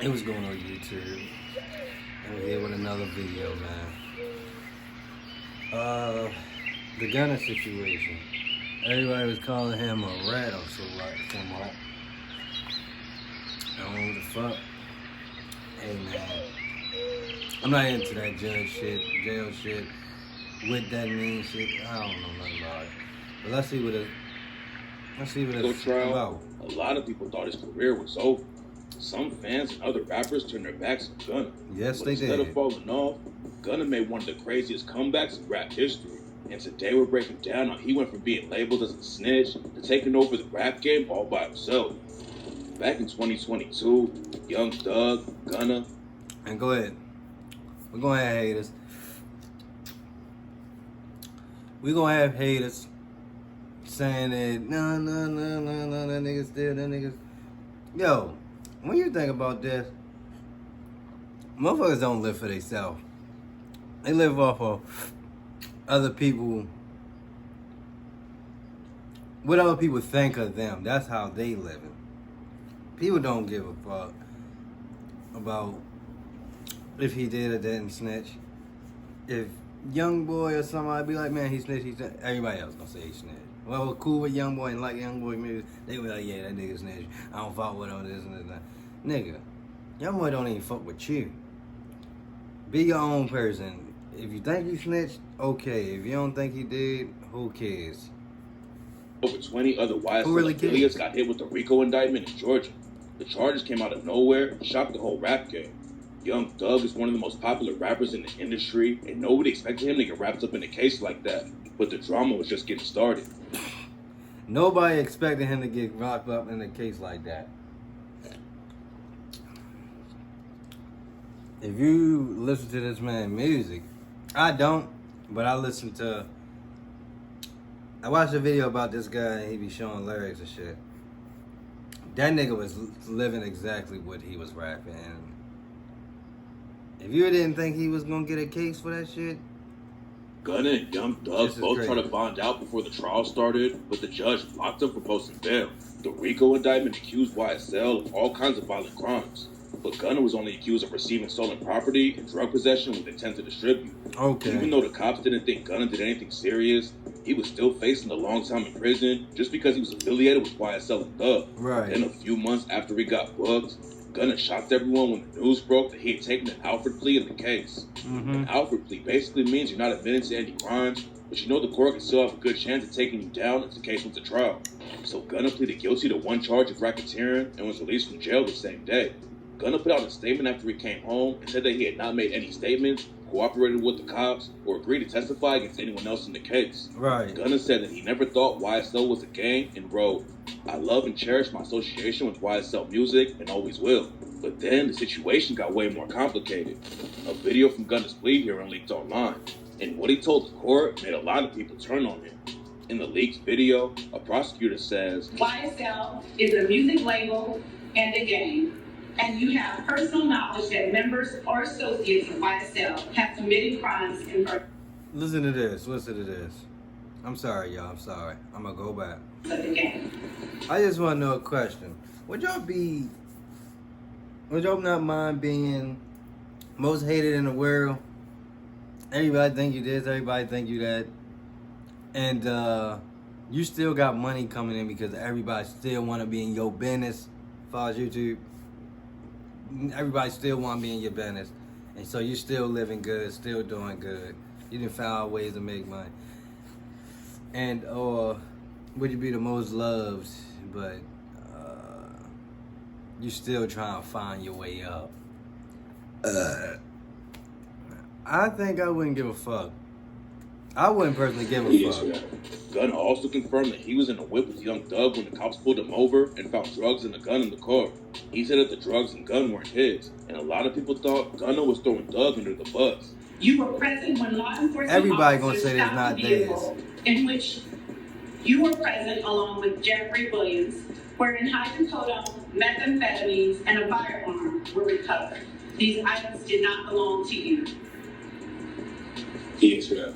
It was going on YouTube. And we're here with another video, man. The Gunna situation. Everybody was calling him a rat or somewhat. I don't know what the fuck. Hey, man. I'm not into that judge shit, jail shit, with that mean shit. I don't know nothing about it. But let's see what it's about. A lot of people thought his career was over. Some fans and other rappers turned their backs on Gunna. Yes, but they did. Instead of falling off, Gunna made one of the craziest comebacks in rap history. And today we're breaking down how he went from being labeled as a snitch to taking over the rap game all by himself. Back in 2022, Young Thug, Gunna, and go ahead. We're gonna have haters. We're gonna have haters saying that no, that niggas still, that niggas. Yo, when you think about this, motherfuckers don't live for themselves. They live off of other people, what other people think of them. That's how they living. People don't give a fuck about if he did or didn't snitch. If Young Boy or somebody be like, man, he snitched, everybody else gonna say he snitched. Well, we're cool with Young Boy and like Young Boy music, they be like, yeah, that nigga snitched. I don't fuck with him, this and that. Nigga, Young Boy don't even fuck with you. Be your own person. If you think you snitched, okay. If you don't think you did, who cares? over 20 other YSL really affiliates got hit with the RICO indictment in Georgia. The charges came out of nowhere and shocked the whole rap game. Young Thug is one of the most popular rappers in the industry, and nobody expected him to get wrapped up in a case like that. But the drama was just getting started. Nobody expected him to get wrapped up in a case like that. If you listen to this man's music, I don't, but I watched a video about this guy and he be showing lyrics and shit. That nigga was living exactly what he was rapping. And if you didn't think he was gonna get a case for that shit, Gunna and Young Thug both tried to bond out before the trial started, but the judge blocked them from posting bail. The RICO indictment accused YSL of all kinds of violent crimes, but Gunna was only accused of receiving stolen property and drug possession with intent to distribute. Okay. Even though the cops didn't think Gunna did anything serious, he was still facing a long time in prison just because he was affiliated with YSL and Thug. Right. Then a few months after he got booked, Gunna shocked everyone when the news broke that he had taken an Alfred plea in the case. An Alfred plea basically means you're not admitting to any crimes, but you know the court can still have a good chance of taking you down if the case went to trial. So Gunna pleaded guilty to one charge of racketeering and was released from jail the same day. Gunna put out a statement after he came home and said that he had not made any statements, cooperated with the cops, or agreed to testify against anyone else in the case. Right. Gunna said that he never thought YSL was a gang and wrote, "I love and cherish my association with YSL music and always will." But then the situation got way more complicated. A video from Gunna's plea hearing leaked online, and what he told the court made a lot of people turn on him. In the leaked video, a prosecutor says, YSL is a music label and a gang, and you have personal knowledge that members or associates of YSL have committed crimes in Listen to this. I'm sorry, y'all. I'm sorry. I'm gonna go back. the gang. I just want to know a question. Would y'all not mind being most hated in the world? Everybody think you this, everybody think you that. And you still got money coming in because everybody still want to be in your business. As far as YouTube, everybody still want to be in your business. And so you still living good, still doing good. You done found ways to make money. And or would you be the most loved, but you still trying to find your way up? I think I wouldn't give a fuck. I wouldn't personally give a fuck. Gunna also confirmed that he was in a whip with Young Thug when the cops pulled him over and found drugs and a gun in the car. He said that the drugs and gun weren't his, and a lot of people thought Gunna was throwing Thug under the bus. You were present when law enforcement Everybody gonna officers say that's stopped not the vehicle in which you were present along with Jeffrey Williams, wherein hydrocodone, methamphetamines, and a firearm were recovered. These items did not belong to you. Yes, yeah.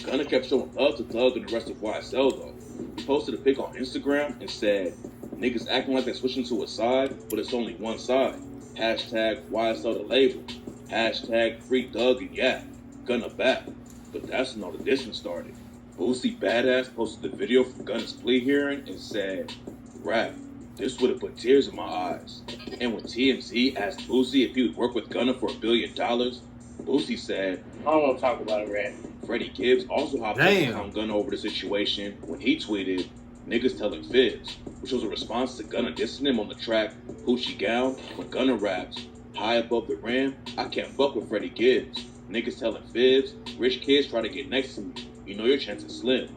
Gunna kept showing love to Thug and the rest of YSL though. He posted a pic on Instagram and said, "Niggas acting like they're switching to a side, but it's only one side." Hashtag YSL the label. Hashtag free Doug and Yak. Gunna back. But that's when all the dissing started. Boosie Badass posted the video from Gunna's plea hearing and said, "Rap, this would have put tears in my eyes." And when TMZ asked Boosie if he would work with Gunna for $1 billion, Boosie said, "I don't want to talk about it, Rap." Freddie Gibbs also hopped on to calm Gunna over the situation when he tweeted, "Niggas telling fibs," which was a response to Gunna dissing him on the track Hoochie Gown when Gunna raps, "High above the rim, I can't fuck with Freddie Gibbs. Niggas telling fibs, rich kids try to get next to me. You know your chance is slim."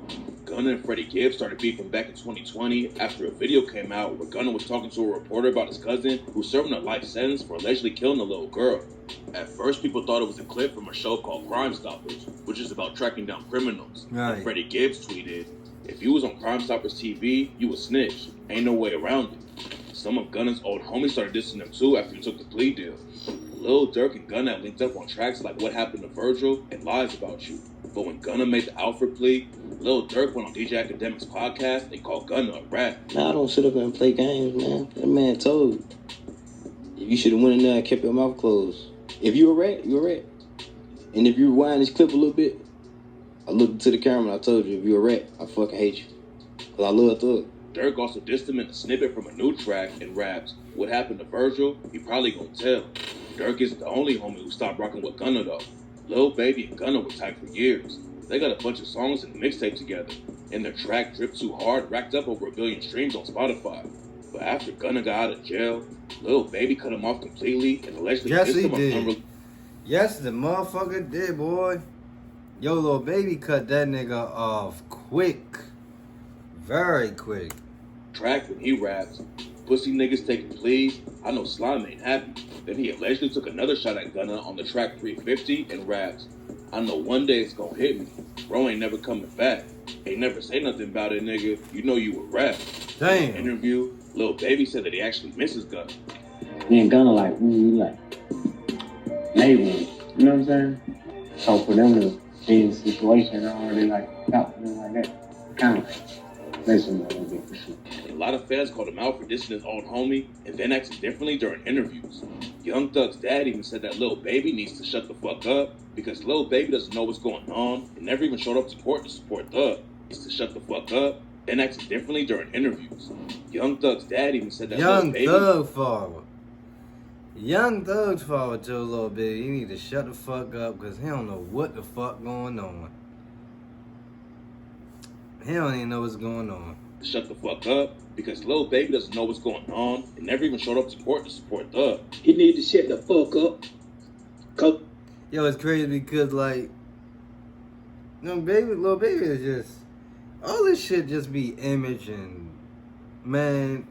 Gunna and Freddie Gibbs started beefing back in 2020 after a video came out where Gunna was talking to a reporter about his cousin who's serving a life sentence for allegedly killing a little girl. At first, people thought it was a clip from a show called Crime Stoppers, which is about tracking down criminals. Right. And Freddie Gibbs tweeted, "If you was on Crime Stoppers TV, you would snitch. Ain't no way around it." Some of Gunna's old homies started dissing him too after he took the plea deal. Lil Durk and Gunna have linked up on tracks like What Happened to Virgil and Lies About You. But when Gunna made the Alfred plea, Lil Durk went on DJ Academic's podcast and called Gunna a rat. Nah, I don't sit up and play games, man. That man told you. You should have went in there and kept your mouth closed. If you a rat, you a rat. And if you rewind this clip a little bit, I looked into the camera and I told you, if you a rat, I fucking hate you. Cause I love Thug. Durk also dissed him in a snippet from a new track and raps, "What happened to Virgil? He probably gonna tell." Durk isn't the only homie who stopped rocking with Gunna though. Lil Baby and Gunna were tight for years. They got a bunch of songs in the mixtape together, and their track Drip Too Hard racked up over 1 billion streams on Spotify. But after Gunna got out of jail, Lil Baby cut him off completely and allegedly Yes, dissed he him on did. Yes, the motherfucker did, boy. Yo, Lil Baby cut that nigga off quick. Very quick. track when he raps, "Pussy niggas taking pleas, I know Slime ain't happy." Then he allegedly took another shot at Gunna on the track 350 and raps, "I know one day it's gonna hit me. Bro ain't never coming back. Ain't never say nothing about it, nigga. You know you would rap." Damn. In an interview, Lil Baby said that he actually misses Gunna. Me and Gunna like, neighbors, you know what I'm saying? So for them to be in a situation, I don't really like talk to them like that. Kind of like, listen a little bit for sure. And a lot of fans called him out for dissing his old homie and then acting differently during interviews. Young Thug's dad even said that Lil Baby needs to shut the fuck up because Lil Baby doesn't know what's going on and never even showed up to court to support Thug. Needs to shut the fuck up, then acting differently during interviews. Young Thug's dad even said that Lil Baby... Young Thug's father told Lil Baby he need to shut the fuck up because he don't know what the fuck going on. He don't even know what's going on. Shut the fuck up because Lil Baby doesn't know what's going on and never even showed up to court to support Thug. He need to shut the fuck up. Yo, it's crazy because like, Lil Baby is just, all this shit just be image and, man,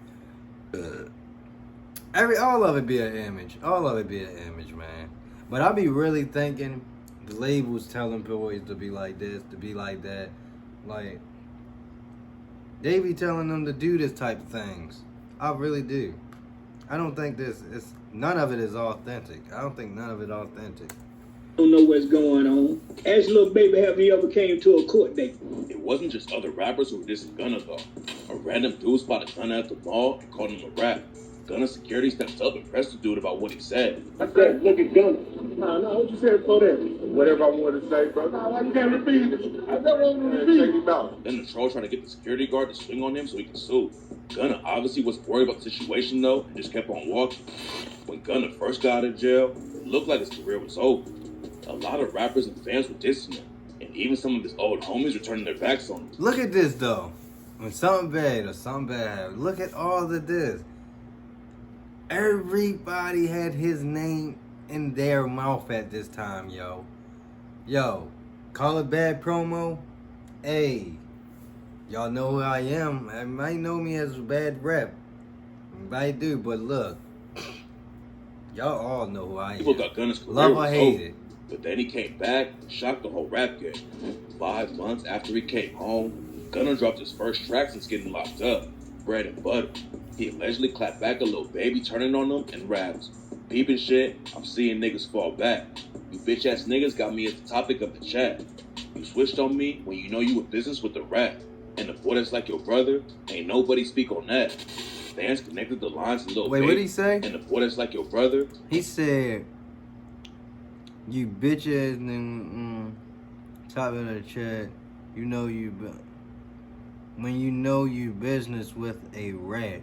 all of it be an image. All of it be an image, man. But I be really thinking the labels telling boys to be like this, to be like that. Like, they be telling them to do this type of things. I really do. I don't think none of it is authentic. I don't think none of it authentic. Don't know what's going on. Ask Lil Baby, have he ever came to a court date? It wasn't just other rappers who were dissing Gunna though. A random dude spotted Gunna at the mall and called him a rap. Gunna security stepped up and pressed the dude about what he said. I said, look at Gunna. No, what you said for that? Whatever I wanted to say, brother. No, you can't repeat it. I don't want to repeat it. Check him out. Then the troll tried to get the security guard to swing on him so he could sue. Gunna obviously wasn't worried about the situation though and just kept on walking. When Gunna first got out of jail, it looked like his career was over. A lot of rappers and fans were dissing him, and even some of his old homies were turning their backs on him. Look at this though. When something bad happens, look at all of this. Everybody had his name in their mouth at this time, yo. Yo, call it bad promo. Hey, y'all know who I am. You might know me as a bad rep. I do, but look. Y'all all know who I am. People thought Gunna's career Love or was hate over. it. But then he came back and shocked the whole rap game. 5 months after he came home, Gunna dropped his first track since getting locked up, Bread and Butter. He allegedly clapped back a Lil Baby turning on him and raps, "Peeping shit, I'm seeing niggas fall back. You bitch ass niggas got me as the topic of the chat. You switched on me when you know you in business with the rap. And the boy that's like your brother, ain't nobody speak on that." Fans connected the lines to Lil Wait, Baby what'd he say? and the boy that's like your brother. He said, "You bitches and top of the chat. You know you when you know you business with a rat."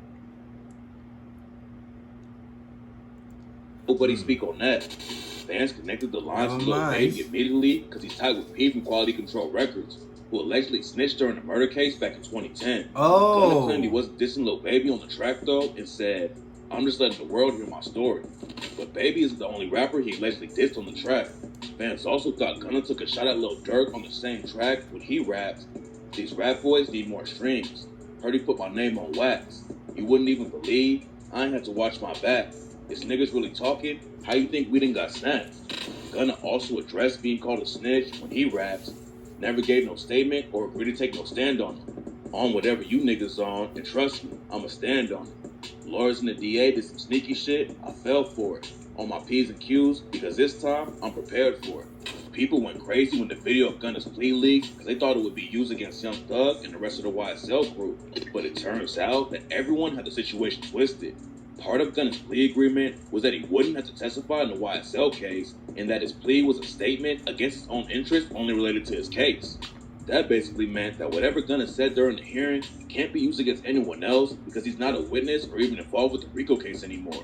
Nobody speak on that. Fans connected the lines to Never Lil mind. Baby immediately because he's tied with P from Quality Control Records, who allegedly snitched during the murder case back in 2010. Oh. Gunna claimed he wasn't dissing Lil Baby on the track though and said, "I'm just letting the world hear my story." But Baby isn't the only rapper he allegedly dissed on the track. Fans also thought Gunna took a shot at Lil Durk on the same track when he raps, "These rap boys need more streams. Heard he put my name on wax. You wouldn't even believe I ain't had to watch my back. Is niggas really talking? How you think we done got snapped?" Gunna also addressed being called a snitch when he raps, "Never gave no statement or agreed to take no stand on him. On whatever you niggas on, and trust me, I'ma stand on it. Lawyers and the DA did some sneaky shit, I fell for it. On my P's and Q's, because this time, I'm prepared for it." People went crazy when the video of Gunna's plea leaked because they thought it would be used against Young Thug and the rest of the YSL crew. But it turns out that everyone had the situation twisted. Part of Gunna's plea agreement was that he wouldn't have to testify in the YSL case, and that his plea was a statement against his own interests only related to his case. That basically meant that whatever Gunna said during the hearing can't be used against anyone else because he's not a witness or even involved with the RICO case anymore.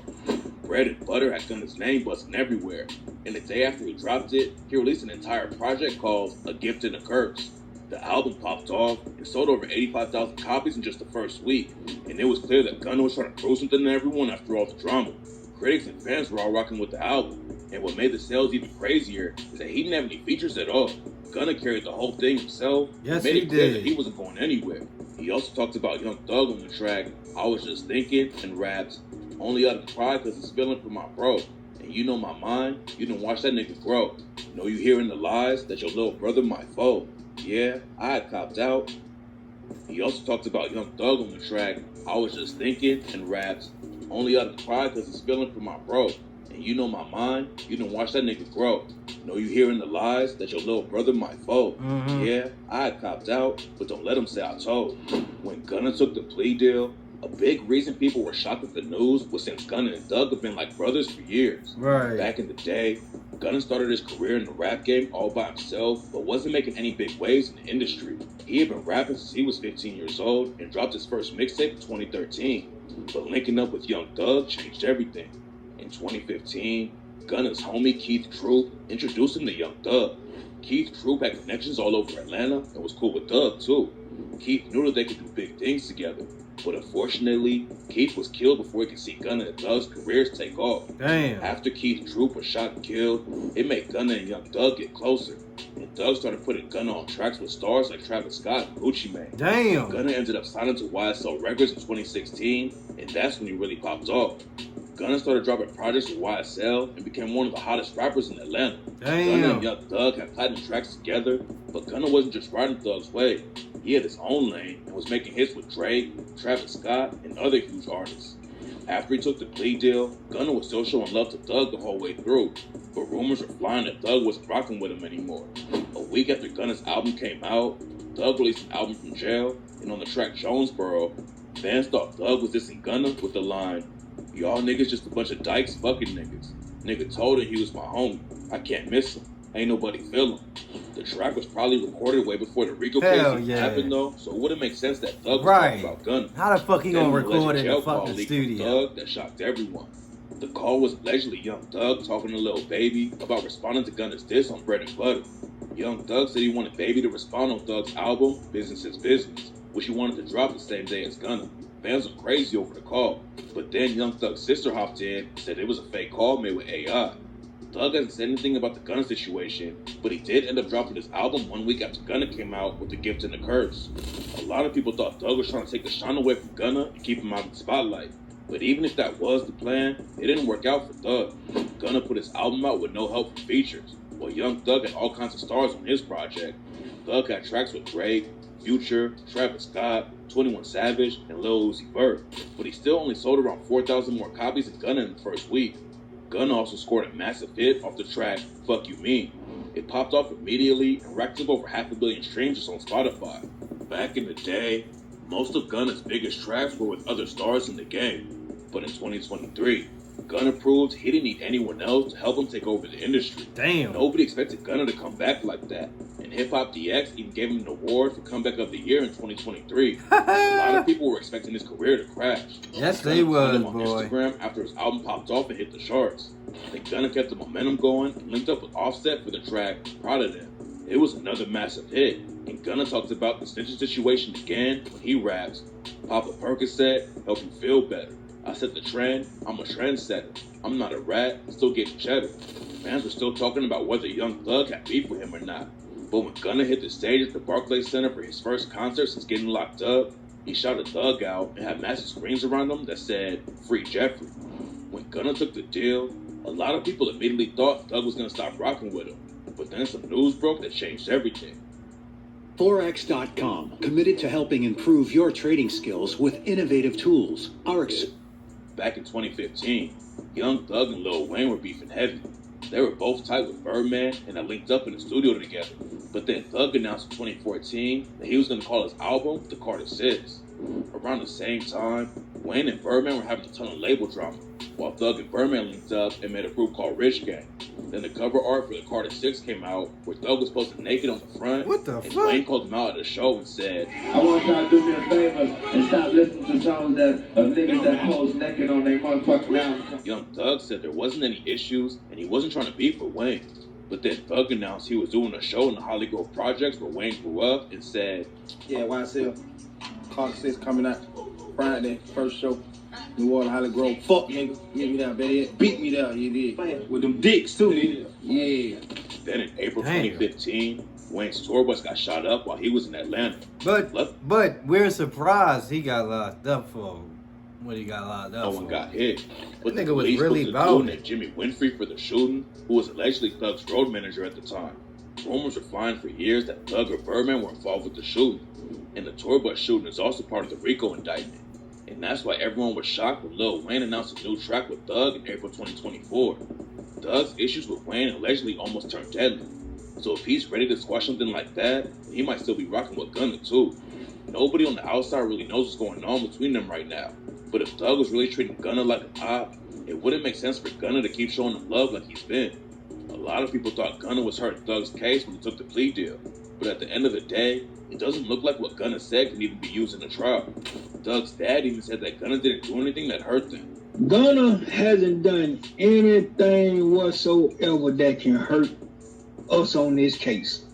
Bread and Butter had Gunna's name buzzing everywhere, and the day after he dropped it, he released an entire project called A Gift and a Curse. The album popped off and sold over 85,000 copies in just the first week, and it was clear that Gunna was trying to prove something to everyone after all the drama. Critics and fans were all rocking with the album, and what made the sales even crazier is that he didn't have any features at all. Gunna carried the whole thing himself, Yes, and made he it clear did. that he wasn't going anywhere. He also talked about Young Thug on the track, "I Was Just Thinking," and raps, "Only out of pride cause it's feeling for my bro. And you know my mind, you done watch that nigga grow. Know you hearing the lies that your little brother my foe. Yeah, I had copped out." He also talked about Young Thug on the track, "I Was Just Thinking," and raps, "Only out of pride cause it's feeling for my bro. And you know my mind, you done watch that nigga grow. Know you hearing the lies that your little brother my foe. Yeah, I had copped out, but don't let him say I told." When Gunna took the plea deal, a big reason people were shocked at the news was since Gunna and Thug have been like brothers for years. Right. Back in the day, Gunna started his career in the rap game all by himself, but wasn't making any big waves in the industry. He had been rapping since he was 15 years old and dropped his first mixtape in 2013. But linking up with Young Thug changed everything. In 2015, Gunna's homie Keith Troop introduced him to Young Thug. Keith Troop had connections all over Atlanta and was cool with Thug too. Keith knew that they could do big things together. But unfortunately, Keith was killed before he could see Gunna and Thug's careers take off. Damn. After Keith Troop was shot and killed, it made Gunna and Young Thug get closer. And Thug started putting Gunna on tracks with stars like Travis Scott and Gucci Mane. Damn. Gunna ended up signing to YSL Records in 2016, and that's when he really popped off. Gunna started dropping projects with YSL and became one of the hottest rappers in Atlanta. Damn. Gunna and Young Thug had platinum tracks together, but Gunna wasn't just riding Thug's wave. He had his own lane and was making hits with Drake, Travis Scott, and other huge artists. After he took the plea deal, Gunna was still showing love to Thug the whole way through, but rumors were flying that Thug wasn't rocking with him anymore. A week after Gunna's album came out, Thug released an album from jail, and on the track Jonesboro, fans thought Thug was dissing Gunna with the line, "Y'all niggas just a bunch of dykes fucking niggas. Nigga told her he was my homie. I can't miss him. Ain't nobody feel him." The track was probably recorded way before the RICO case Hell even yeah. happened though, so it wouldn't make sense that Thug was Right. talking about Gunna. How the fuck he Then gonna an record alleged in jail the call fucking leaked from studio? Thug that shocked everyone. The call was allegedly Young Thug talking to Lil Baby about responding to Gunna's diss on Bread and Butter. Young Thug said he wanted Baby to respond on Thug's album, Business is Business, which he wanted to drop the same day as Gunna. Fans were crazy over the call, but then Young Thug's sister hopped in and said it was a fake call made with AI. Thug hasn't said anything about the Gunna situation, but he did end up dropping his album 1 week after Gunna came out with The Gift and the Curse. A lot of people thought Thug was trying to take the shine away from Gunna and keep him out of the spotlight. But even if that was the plan, it didn't work out for Thug. Gunna put his album out with no help from features, while Young Thug had all kinds of stars on his project. Thug had tracks with Drake, Future, Travis Scott, 21 Savage, and Lil Uzi Vert, but he still only sold around 4,000 more copies than Gunna in the first week. Gunna also scored a massive hit off the track Fuck You Mean. It popped off immediately and racked up over 500 million streams just on Spotify. Back in the day, Most of Gunna's biggest tracks were with other stars in the game, but in 2023, Gunna proved he didn't need anyone else to help him take over the industry. Damn. Nobody expected Gunna to come back like that, and Hip Hop DX even gave him an award for Comeback of the Year in 2023. A lot of people were expecting his career to crash. Yes, Gunna they found was, him on boy. Instagram after his album popped off and hit the charts. Then Gunna kept the momentum going and linked up with Offset for the track Proud of Them. It was another massive hit, and Gunna talked about the Sniching situation again when he raps. Papa Percocet help you feel better. I set the trend, I'm a trendsetter. I'm not a rat, still getting cheddar. Fans were still talking about whether Young Thug had beef with him or not. But when Gunna hit the stage at the Barclays Center for his first concert since getting locked up, he shot a Thug out and had massive screens around him that said, "Free Jeffrey." When Gunna took the deal, a lot of people immediately thought Thug was gonna stop rocking with him. But then some news broke that changed everything. Forex.com, committed to helping improve your trading skills with innovative tools. Back in 2015, Young Thug and Lil Wayne were beefing heavy. They were both tight with Birdman and had linked up in the studio together. But then Thug announced in 2014 that he was going to call his album The Carter 6. Around the same time, Wayne and Birdman were having a ton of label drama, while Thug and Birdman linked up and made a group called Rich Gang. Then the cover art for The Carter 6 came out, where Thug was posted naked on the front. What the and fuck? Wayne called him out at the show and said, I want y'all to do me a favor and stop listening to songs of niggas that pose naked on their motherfucking album. Young Thug said there wasn't any issues and he wasn't trying to beef with Wayne. But then Thug announced he was doing a show in the Holly Grove Projects where Wayne grew up and said, "Yeah, YSL, Carter 6 coming out Friday, first show. New Orleans, Holly Grove. Fuck, nigga. Meet me down, better beat me down, you did. With them dicks, too, nigga. Yeah." Then in April 2015, Wayne's tour bus got shot up while he was in Atlanta. But we're surprised he got locked up for what he got locked up No for. one got hit. But That the nigga was police really booked a about dude it. named Jimmy Winfrey for the shooting, who was allegedly Thug's road manager at the time. Rumors were flying for years that Thug or Birdman were involved with the shooting. And the tour bus shooting is also part of the RICO indictment. And that's why everyone was shocked when Lil Wayne announced a new track with Thug in April 2024. Thug's issues with Wayne allegedly almost turned deadly. So if he's ready to squash something like that, he might still be rocking with Gunna too. Nobody on the outside really knows what's going on between them right now. But if Thug was really treating Gunna like a op, it wouldn't make sense for Gunna to keep showing him love like he's been. A lot of people thought Gunna was hurting Thug's case when he took the plea deal. But at the end of the day, it doesn't look like what Gunna said can even be used in a trial. Thug's dad even said that Gunna didn't do anything that hurt them. Gunna hasn't done anything whatsoever that can hurt us on this case.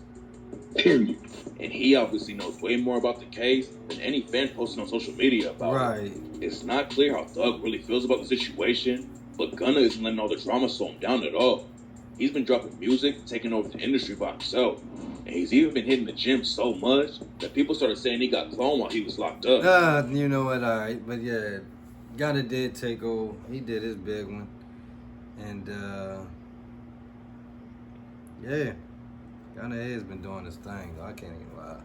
Period. And he obviously knows way more about the case than any fan posting on social media about it. It's not clear how Thug really feels about the situation, but Gunna isn't letting all the drama slow him down at all. He's been dropping music, taking over the industry by himself. And he's even been hitting the gym so much that people started saying he got cloned while he was locked up. You know what, alright. But yeah, Gunna did take over. He did his big one. And, yeah. Gunna has been doing his thing, though. I can't even lie.